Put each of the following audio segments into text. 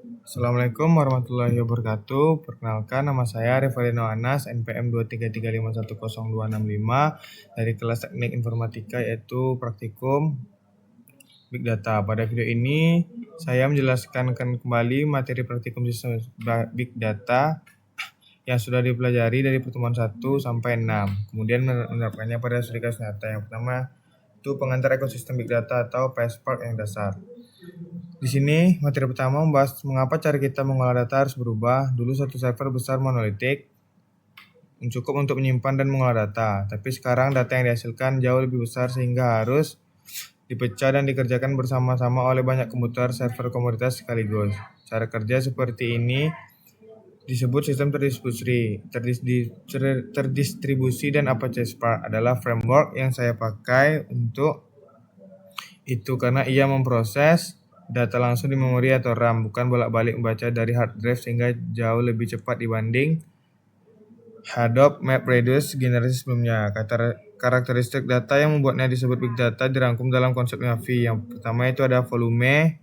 Assalamualaikum warahmatullahi wabarakatuh. Perkenalkan, nama saya Revalino Anas, NPM 233510265 dari kelas Teknik Informatika yaitu Praktikum Big Data. Pada video ini, saya menjelaskan kembali materi praktikum sistem Big Data yang sudah dipelajari dari pertemuan 1 sampai 6. Kemudian menerapkannya pada studi kasus nyata. Yang pertama, itu pengantar ekosistem Big Data atau PySpark yang dasar. Di sini, materi pertama membahas mengapa cara kita mengolah data harus berubah. Dulu satu server besar monolitik cukup untuk menyimpan dan mengolah data, tapi sekarang data yang dihasilkan jauh lebih besar sehingga harus dipecah dan dikerjakan bersama-sama oleh banyak komputer server komoditas sekaligus. Cara kerja seperti ini disebut sistem terdistribusi dan Apache Spark adalah framework yang saya pakai untuk itu karena ia memproses data langsung di memori atau RAM, bukan bolak-balik membaca dari hard drive sehingga jauh lebih cepat dibanding Hadoop MapReduce generasi sebelumnya. Karakteristik data yang membuatnya disebut Big Data dirangkum dalam konsep MAVI. Yang pertama itu ada volume,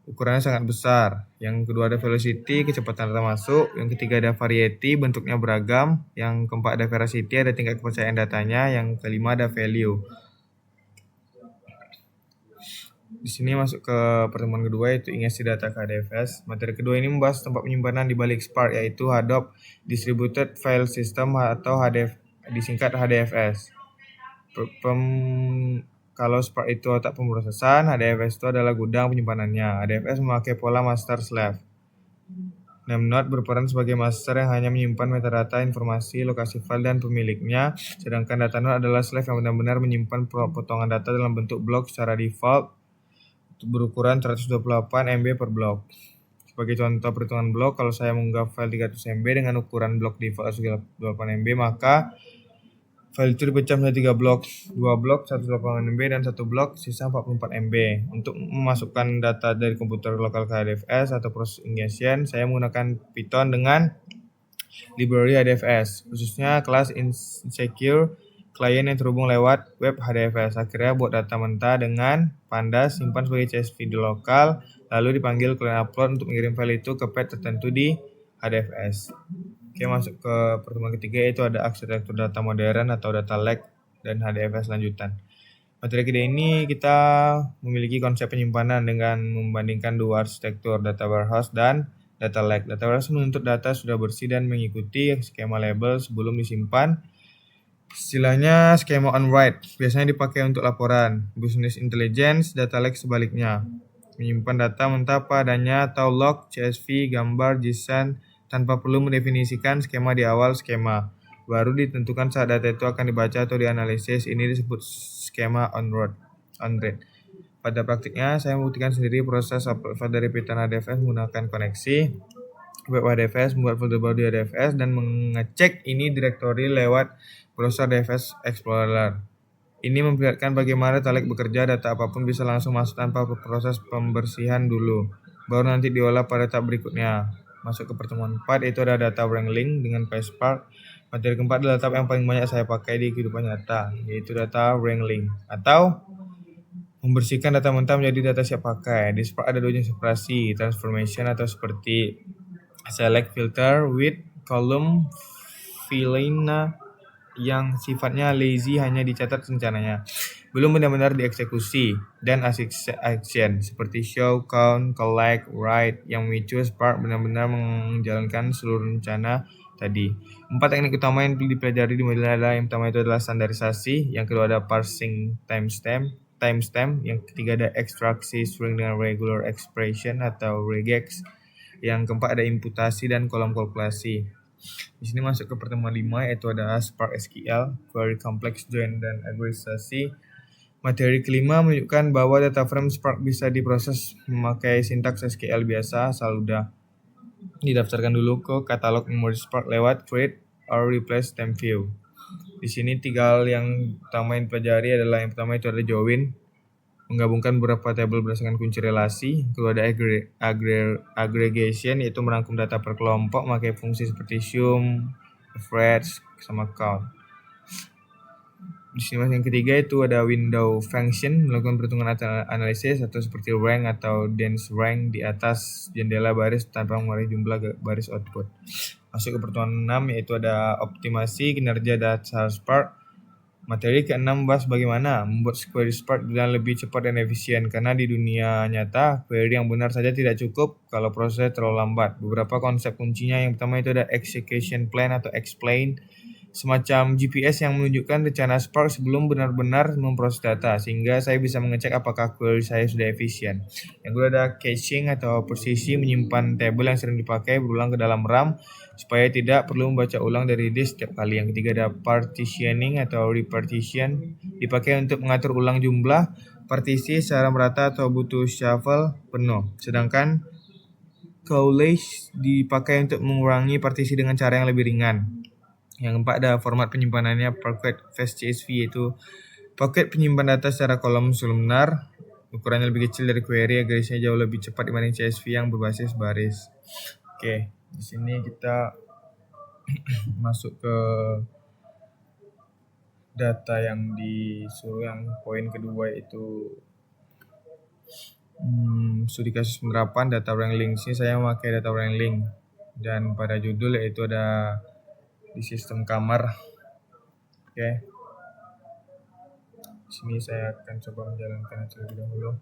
ukurannya sangat besar. Yang kedua ada velocity, kecepatan data masuk. Yang ketiga ada variety, bentuknya beragam. Yang keempat ada veracity, ada tingkat kepercayaan datanya. Yang kelima ada value. Di sini masuk ke pertemuan kedua yaitu ingesti data ke HDFS. Materi kedua ini membahas tempat penyimpanan di balik Spark yaitu Hadoop Distributed File System atau disingkat HDFS. Kalau Spark itu otak pemrosesan, HDFS itu adalah gudang penyimpanannya. HDFS memakai pola master slave. Nemnode berperan sebagai master yang hanya menyimpan metadata, informasi, lokasi file, dan pemiliknya, sedangkan datanode adalah slave yang benar-benar menyimpan potongan data dalam bentuk blok secara default berukuran 128 MB per blok. Sebagai contoh perhitungan blok, kalau saya mengunggah file 300 MB dengan ukuran blok default 128 MB, maka file itu dipecah menjadi 3 blok, 2 blok 128 MB dan 1 blok sisa 44 MB. Untuk memasukkan data dari komputer lokal ke HDFS atau proses ingestion, saya menggunakan Python dengan library HDFS, khususnya kelas insecure klien yang terhubung lewat web HDFS. Akhirnya buat data mentah dengan pandas, simpan sebagai CSV di lokal, lalu dipanggil klien upload untuk mengirim file itu ke path tertentu di HDFS. Oke, masuk ke pertemuan ketiga yaitu ada arsitektur data modern atau data lake dan HDFS lanjutan. Materi kedua ini kita memiliki konsep penyimpanan dengan membandingkan dua arsitektur, data warehouse dan data lake. Data warehouse menuntut data sudah bersih dan mengikuti skema label sebelum disimpan. Istilahnya skema on write, biasanya dipakai untuk laporan. Business intelligence, data lake sebaliknya. Menyimpan data mentah padanya atau log, CSV, gambar, JSON tanpa perlu mendefinisikan skema di awal skema. Baru ditentukan saat data itu akan dibaca atau dianalisis. Ini disebut skema on read. Pada praktiknya, saya membuktikan sendiri proses upload file dari Python HDFS menggunakan koneksi web HDFS, membuat folder baru di HDFS, dan mengecek ini direktori lewat browser HDFS Explorer. Ini memperlihatkan bagaimana data lake bekerja, data apapun bisa langsung masuk tanpa proses pembersihan dulu. Baru nanti diolah pada tahap berikutnya. Masuk ke pertemuan 4, yaitu ada data wrangling dengan PySpark. Materi keempat adalah tahap yang paling banyak saya pakai di kehidupan nyata, yaitu data wrangling atau membersihkan data mentah menjadi data siap pakai. Di Spark ada dua jenis operasi, transformation atau seperti select, filter, with, column, filling yang sifatnya lazy hanya dicatat rencananya, belum benar-benar dieksekusi, dan action seperti show, count, collect, write yang memicu Spark benar-benar menjalankan seluruh rencana tadi. 4 teknik utama yang dipelajari di modul adalah yang pertama itu adalah standarisasi, yang kedua ada parsing timestamp, yang ketiga ada ekstraksi string dengan regular expression atau regex, yang keempat ada imputasi dan kolom kalkulasi. Di sini masuk ke pertemuan 5 yaitu ada Spark SQL, Query Complex Join dan Agregasi. Materi kelima menunjukkan bahwa data frame Spark bisa diproses memakai sintaks SQL biasa asal udah didaftarkan dulu ke katalog memori Spark lewat create or replace temp view. Di sini 3 hal yang utama yang dipelajari adalah yang pertama itu ada join, menggabungkan beberapa tabel berdasarkan kunci relasi. Kedua ada aggregation, yaitu merangkum data per kelompok memakai fungsi seperti sum, average, sama count. Di sini yang ketiga itu ada window function, melakukan perhitungan analisis atau seperti rank atau dense rank di atas jendela baris tanpa mengurangi jumlah baris output. Masuk ke pertemuan 6 yaitu ada optimasi kinerja data Spark. Materi ke-6 bahas bagaimana membuat query Spark dengan lebih cepat dan efisien, karena di dunia nyata query yang benar saja tidak cukup kalau prosesnya terlalu lambat. Beberapa konsep kuncinya, yang pertama itu ada execution plan atau explain, semacam GPS yang menunjukkan rencana Spark sebelum benar-benar memproses data, sehingga saya bisa mengecek apakah query saya sudah efisien. Yang kedua ada caching atau posisi, menyimpan tabel yang sering dipakai berulang ke dalam RAM supaya tidak perlu membaca ulang dari disk setiap kali. Yang ketiga ada partitioning atau repartition, dipakai untuk mengatur ulang jumlah partisi secara merata atau butuh shuffle penuh. Sedangkan collage dipakai untuk mengurangi partisi dengan cara yang lebih ringan. Yang keempat ada format penyimpanannya Packet Fast CSV, yaitu paket penyimpan data secara kolom kolumnar, ukurannya lebih kecil dari query agar isinya jauh lebih cepat dibanding CSV yang berbasis baris. Oke, di sini kita masuk ke data yang disuruh, yang poin kedua itu studi kasus penerapan data wrangling. Sini saya memakai data wrangling, dan pada judul yaitu ada di sistem kamar. Oke. Sini saya akan coba menjalankan terlebih dahulu.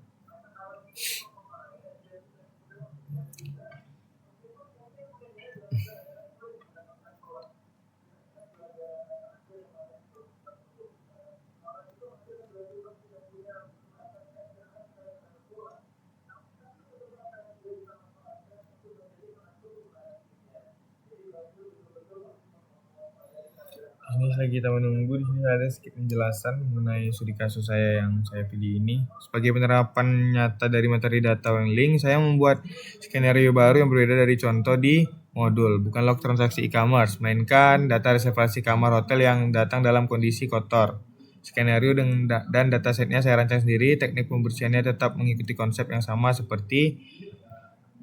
Ini lagi kita menunggu. Di sini ada sedikit penjelasan mengenai studi kasus saya yang saya pilih ini. Sebagai penerapan nyata dari materi data wrangling, saya membuat skenario baru yang berbeda dari contoh di modul. Bukan log transaksi e-commerce, melainkan data reservasi kamar hotel yang datang dalam kondisi kotor. Skenario dan datasetnya saya rancang sendiri. Teknik pembersihannya tetap mengikuti konsep yang sama seperti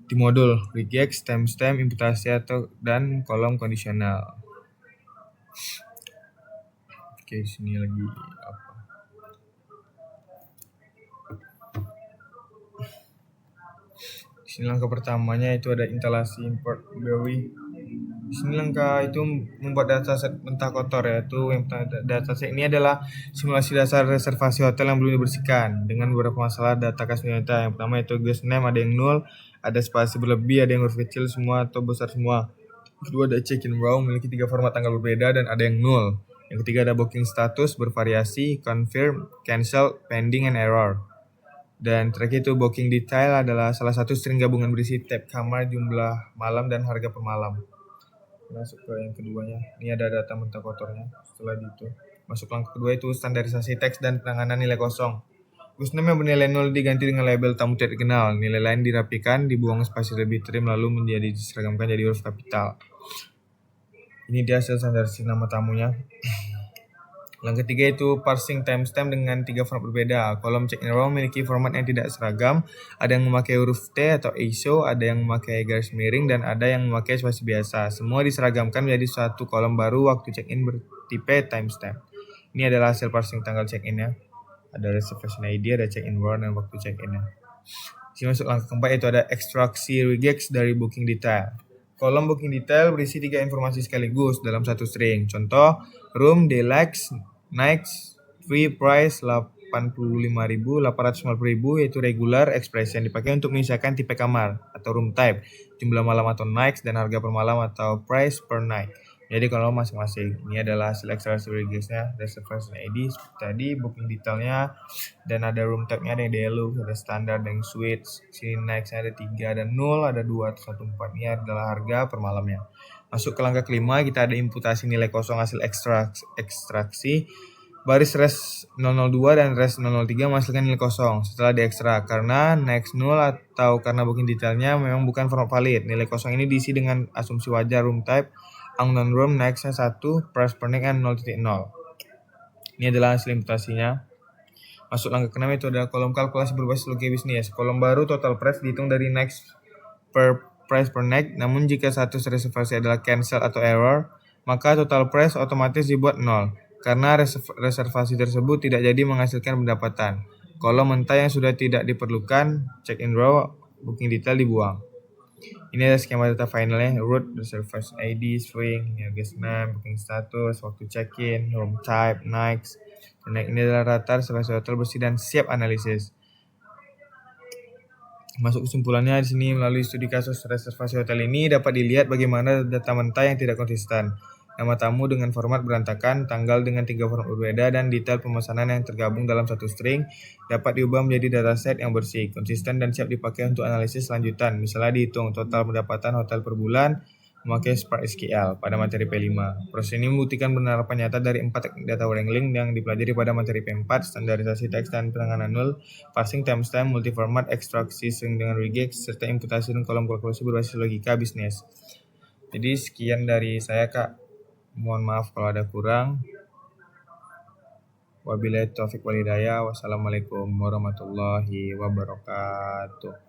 di modul: regex, timestamp, imputasi dan kolom kondisional. Oke, sini lagi apa? Di sini langkah pertamanya itu ada instalasi import Berry. Di sini langkah itu membuat dataset mentah kotor, yaitu yang dataset ini adalah simulasi dasar reservasi hotel yang belum dibersihkan dengan beberapa masalah data kasus nyata. Yang pertama itu guest name ada yang nol, ada spasi berlebih, ada yang huruf kecil semua atau besar semua. Kedua ada check-in row memiliki 3 format tanggal berbeda dan ada yang nol. Yang ketiga ada booking status bervariasi, confirm, cancel, pending, and error. Dan terakhir itu booking detail adalah salah satu string gabungan berisi tab kamar, jumlah malam, dan harga per malam. Masuk ke yang keduanya, ini ada data mentah kotornya. Setelah itu masuk langkah kedua itu standarisasi teks dan penanganan nilai kosong. Username yang bernilai 0 diganti dengan label tamu tidak dikenal. Nilai lain dirapikan, dibuang spasi lebih trim, lalu menjadi diseragamkan jadi huruf kapital. Ini dia hasil standarisasi nama tamunya. Yang ketiga itu parsing timestamp dengan 3 format berbeda. Kolom check-in row memiliki format yang tidak seragam. Ada yang memakai huruf T atau ISO, ada yang memakai garis miring, dan ada yang memakai spasi biasa. Semua diseragamkan menjadi satu kolom baru waktu check-in bertipe timestamp. Ini adalah hasil parsing tanggal check-in-nya. Ada reservation ID, ada check-in row, dan waktu check-in-nya. Sini masuk langkah keempat, yaitu ada ekstraksi regex dari booking detail. Kolom booking detail berisi 3 informasi sekaligus dalam satu string. Contoh, room, deluxe, next, free price 85.000, 850.000, yaitu regular expression dipakai untuk menyisakan tipe kamar atau room type, jumlah malam atau nights, dan harga per malam atau price per night. Jadi kalau masing-masing, ini adalah hasil ekstraksi regex-nya, reservation ID tadi, booking detailnya, dan ada room type-nya, ada yang deluxe, ada standar, ada yang suite. Sini next-nya ada 3, ada 0, ada 2, atau 1, 4. Ini adalah harga per malamnya. Masuk ke langkah kelima, kita ada imputasi nilai kosong hasil ekstraksi. Baris res 002 dan res 003 menghasilkan nilai kosong setelah diekstrak. Karena next 0 atau karena booking detailnya memang bukan format valid, nilai kosong ini diisi dengan asumsi wajar room type, unknown room, next-nya 1, price per night, and 0.0. Ini adalah hasil imputasinya. Masuk langkah ke-6 itu ada kolom kalkulasi berbasis logika bisnis. Kolom baru total price dihitung dari next per price per night, namun jika status reservasi adalah cancel atau error, maka total price otomatis dibuat 0. Karena reservasi tersebut tidak jadi menghasilkan pendapatan. Kolom mentah yang sudah tidak diperlukan, check in row, booking detail dibuang. Ini adalah skema data finalnya, route, reservation ID, swing, guest name, booking status, waktu check-in, room type, nights. Dan ini adalah rata reservasi hotel bersih dan siap analisis. Masuk kesimpulannya di sini, melalui studi kasus reservasi hotel ini dapat dilihat bagaimana data mentah yang tidak konsisten, nama tamu dengan format berantakan, tanggal dengan 3 format berbeda, dan detail pemesanan yang tergabung dalam satu string dapat diubah menjadi dataset yang bersih, konsisten, dan siap dipakai untuk analisis lanjutan. Misalnya dihitung total pendapatan hotel per bulan memakai Spark SQL pada materi P5. Proses ini membuktikan penerapan nyata dari 4 teknik data wrangling yang dipelajari pada materi P4, standarisasi teks dan penanganan null, parsing, timestamp, multiformat, ekstraksi string dengan regex, serta imputasi dan kolom kalkulasi berbasis logika bisnis. Jadi sekian dari saya, Kak. Mohon maaf kalau ada kurang. Wabillahi taufiq wal hidayah. Wassalamualaikum warahmatullahi wabarakatuh.